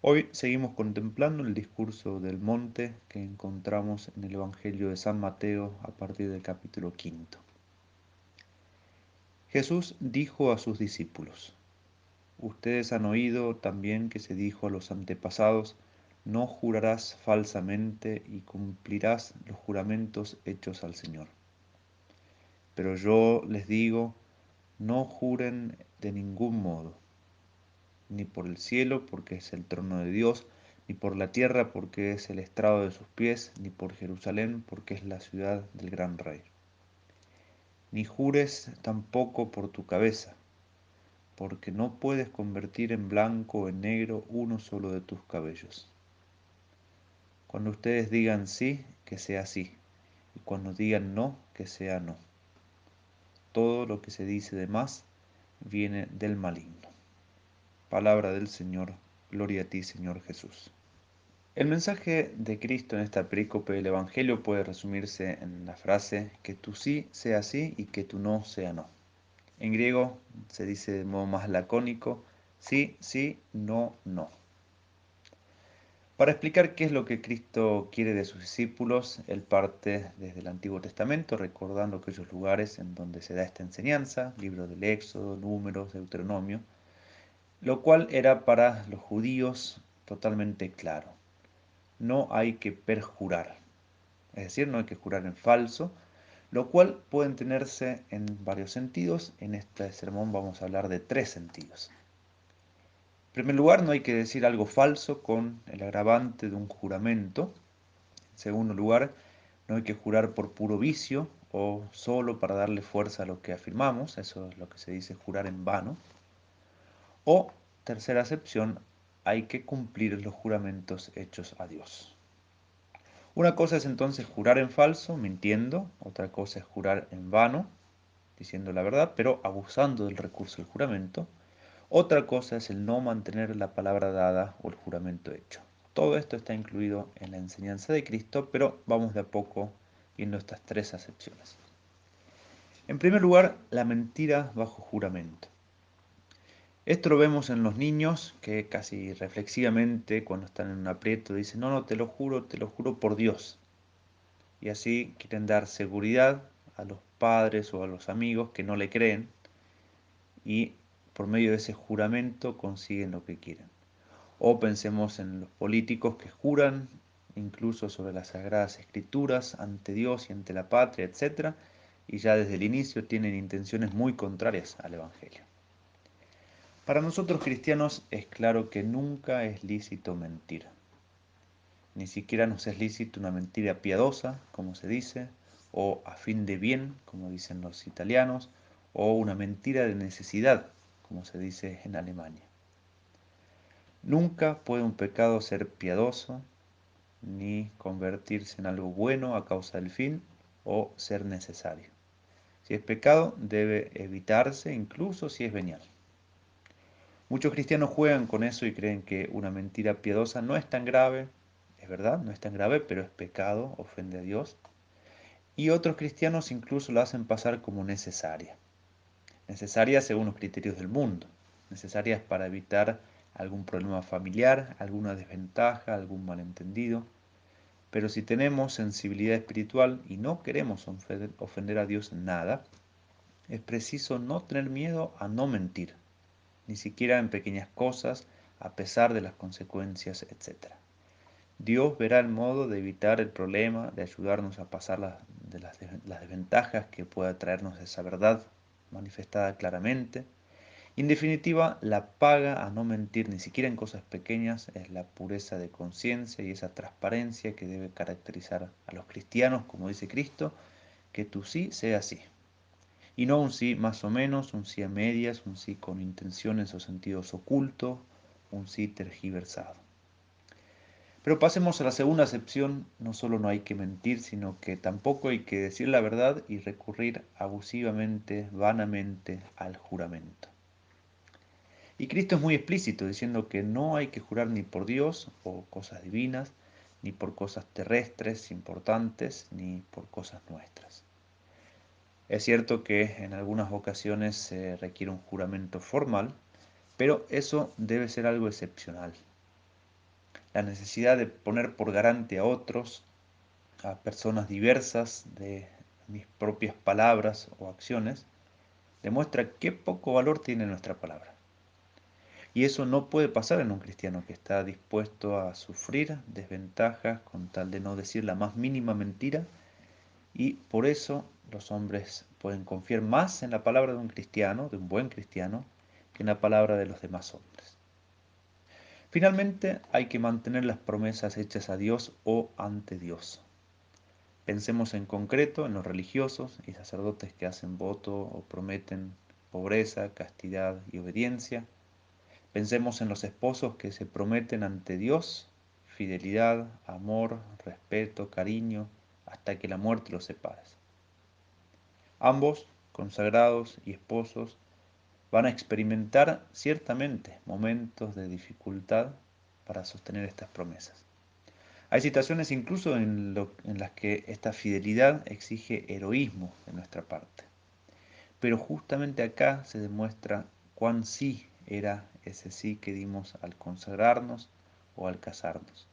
Hoy seguimos contemplando el discurso del monte que encontramos en el Evangelio de San Mateo a partir del capítulo 5. Jesús dijo a sus discípulos: Ustedes han oído también que se dijo a los antepasados: No jurarás falsamente y cumplirás los juramentos hechos al Señor. Pero yo les digo, no juren de ningún modo, ni por el cielo, porque es el trono de Dios, ni por la tierra, porque es el estrado de sus pies, ni por Jerusalén, porque es la ciudad del gran rey. Ni jures tampoco por tu cabeza, porque no puedes convertir en blanco o en negro uno solo de tus cabellos. Cuando ustedes digan sí, que sea sí, y cuando digan no, que sea no. Todo lo que se dice de más viene del maligno. Palabra del Señor, gloria a ti, Señor Jesús. El mensaje de Cristo en esta perícope del Evangelio puede resumirse en la frase que tu sí sea sí y que tu no sea no. En griego se dice de modo más lacónico: sí, sí, no, no. Para explicar qué es lo que Cristo quiere de sus discípulos, él parte desde el Antiguo Testamento, recordando aquellos lugares en donde se da esta enseñanza, libro del Éxodo, Números, Deuteronomio, lo cual era para los judíos totalmente claro. No hay que perjurar, es decir, no hay que jurar en falso, lo cual puede entenderse en varios sentidos. En este sermón vamos a hablar de 3 sentidos. En primer lugar, no hay que decir algo falso con el agravante de un juramento. En segundo lugar, no hay que jurar por puro vicio o solo para darle fuerza a lo que afirmamos, eso es lo que se dice jurar en vano. O, tercera acepción, hay que cumplir los juramentos hechos a Dios. Una cosa es entonces jurar en falso, mintiendo; otra cosa es jurar en vano, diciendo la verdad, pero abusando del recurso del juramento; otra cosa es el no mantener la palabra dada o el juramento hecho. Todo esto está incluido en la enseñanza de Cristo, pero vamos de a poco viendo estas 3 acepciones. En primer lugar, la mentira bajo juramento. Esto lo vemos en los niños que casi reflexivamente, cuando están en un aprieto, dicen: no, no, te lo juro por Dios. Y así quieren dar seguridad a los padres o a los amigos que no le creen, y por medio de ese juramento consiguen lo que quieren. O pensemos en los políticos que juran incluso sobre las sagradas escrituras ante Dios y ante la patria, etc., y ya desde el inicio tienen intenciones muy contrarias al Evangelio. Para nosotros cristianos es claro que nunca es lícito mentir. Ni siquiera nos es lícito una mentira piadosa, como se dice, o a fin de bien, como dicen los italianos, o una mentira de necesidad, como se dice en Alemania. Nunca puede un pecado ser piadoso, ni convertirse en algo bueno a causa del fin, o ser necesario. Si es pecado, debe evitarse, incluso si es venial. Muchos cristianos juegan con eso y creen que una mentira piadosa no es tan grave. Es verdad, no es tan grave, pero es pecado, ofende a Dios. Y otros cristianos incluso la hacen pasar como necesaria. Necesaria según los criterios del mundo. Necesarias para evitar algún problema familiar, alguna desventaja, algún malentendido. Pero si tenemos sensibilidad espiritual y no queremos ofender a Dios en nada, es preciso no tener miedo a no mentir, ni siquiera en pequeñas cosas, a pesar de las consecuencias, etc. Dios verá el modo de evitar el problema, de ayudarnos a pasar las desventajas que pueda traernos esa verdad manifestada claramente. Y en definitiva, la paga a no mentir, ni siquiera en cosas pequeñas, es la pureza de conciencia y esa transparencia que debe caracterizar a los cristianos, como dice Cristo: que tu sí sea sí. Y no un sí más o menos, un sí a medias, un sí con intenciones o sentidos ocultos, un sí tergiversado. Pero pasemos a la segunda acepción: no solo no hay que mentir, sino que tampoco hay que decir la verdad y recurrir abusivamente, vanamente al juramento. Y Cristo es muy explícito diciendo que no hay que jurar ni por Dios o cosas divinas, ni por cosas terrestres importantes, ni por cosas nuestras. Es cierto que en algunas ocasiones se requiere un juramento formal, pero eso debe ser algo excepcional. la necesidad de poner por garante a otros, a personas diversas de mis propias palabras o acciones, demuestra qué poco valor tiene nuestra palabra. Y eso no puede pasar en un cristiano que está dispuesto a sufrir desventajas con tal de no decir la más mínima mentira, y por eso los hombres pueden confiar más en la palabra de un cristiano, de un buen cristiano, que en la palabra de los demás hombres. Finalmente, hay que mantener las promesas hechas a Dios o ante Dios. Pensemos en concreto en los religiosos y sacerdotes que hacen voto o prometen pobreza, castidad y obediencia. Pensemos en los esposos que se prometen ante Dios fidelidad, amor, respeto, cariño, hasta que la muerte los separe. Ambos, consagrados y esposos, van a experimentar ciertamente momentos de dificultad para sostener estas promesas. Hay situaciones incluso en las que esta fidelidad exige heroísmo de nuestra parte. Pero justamente acá se demuestra cuán sí era ese sí que dimos al consagrarnos o al casarnos.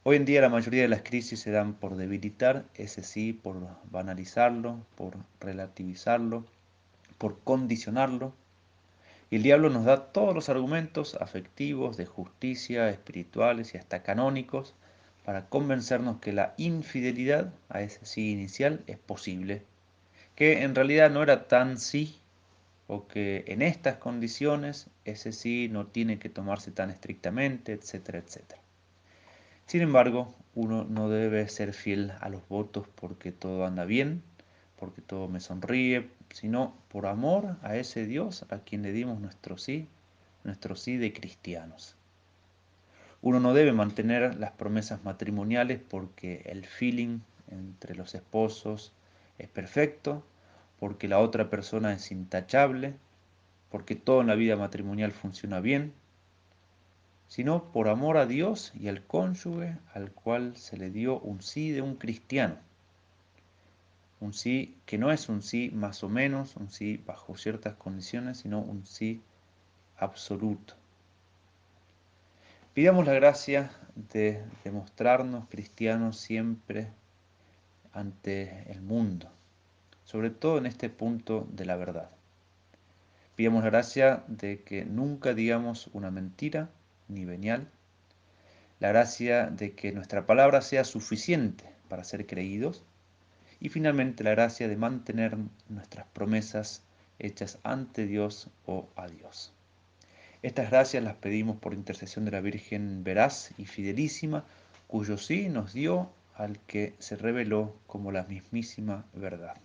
Hoy en día la mayoría de las crisis se dan por debilitar ese sí, por banalizarlo, por relativizarlo, por condicionarlo. Y el diablo nos da todos los argumentos afectivos, de justicia, espirituales y hasta canónicos para convencernos que la infidelidad a ese sí inicial es posible, que en realidad no era tan sí, o que en estas condiciones ese sí no tiene que tomarse tan estrictamente, etcétera, etcétera. Sin embargo, uno no debe ser fiel a los votos porque todo anda bien, porque todo me sonríe, sino por amor a ese Dios a quien le dimos nuestro sí de cristianos. Uno no debe mantener las promesas matrimoniales porque el feeling entre los esposos es perfecto, porque la otra persona es intachable, porque todo en la vida matrimonial funciona bien, sino por amor a Dios y al cónyuge al cual se le dio un sí de un cristiano. Un sí que no es un sí más o menos, un sí bajo ciertas condiciones, sino un sí absoluto. Pidamos la gracia de demostrarnos cristianos siempre ante el mundo, sobre todo en este punto de la verdad. Pidamos la gracia de que nunca digamos una mentira ni venial, la gracia de que nuestra palabra sea suficiente para ser creídos y finalmente la gracia de mantener nuestras promesas hechas ante Dios o a Dios. Estas gracias las pedimos por intercesión de la Virgen veraz y fidelísima, cuyo sí nos dio al que se reveló como la mismísima verdad.